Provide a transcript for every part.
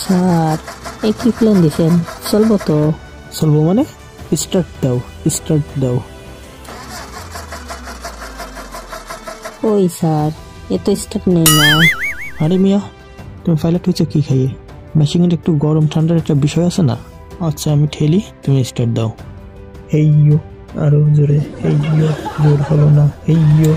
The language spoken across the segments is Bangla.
স্যার, এই কি প্ল্যান দিছেন? চলবো তো? চলবো মানে? স্টার্ট দাও, স্টার্ট দাও। ওই স্যার, এ তো স্টার্ট নেই না। আরে মিয়া, তুমি পাইলট হয়েছো কি খাইয়ে? মেশিনের একটু গরম ঠান্ডার একটা বিষয় আছে না? আচ্ছা আমি ঠেলি, তুমি স্টার্ট দাও। হেইয়ো, আরো জোরে। হেইয়ো, জোর হলো না। হেইয়ো।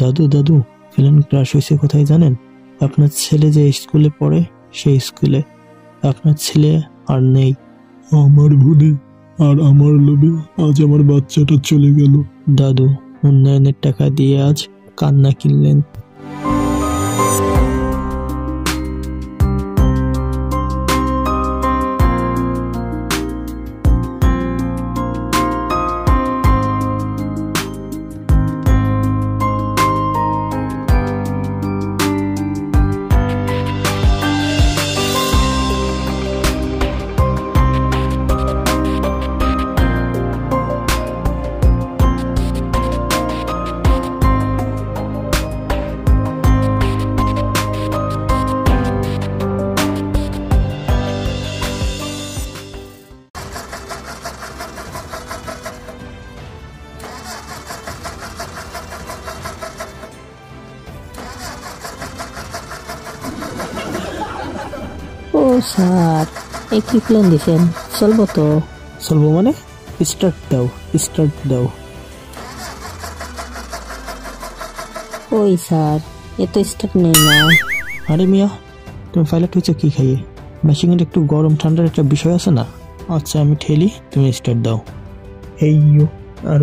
দাদু দাদু, প্লেন ক্রাশ হয়েছে কোথায় জানেন? আপনার ছেলে যে স্কুলে পড়ে সেই স্কুলে। আপনার ছেলে আর নেই। আমার ভুলে আর আমার লোভে আজ আমার বাচ্চাটা চলে গেল। দাদু, উন্নয়নের টাকা দিয়ে আজ কান্না কিনলেন। ও স্যার, এই কি প্ল্যান দিছেন? চলবো তো? চলবো মানে? স্টার্ট দাও, স্টার্ট দাও। ওই স্যার, এ তো স্টার্ট নেই না। আরে মিয়া, তুমি পাইলট হয়েছো কি খাইয়ে? মেশিনের একটু গরম ঠান্ডার একটা বিষয় আছে না? আচ্ছা আমি ঠেলি, তুমি স্টার্ট দাও। হেইয়ো, আরো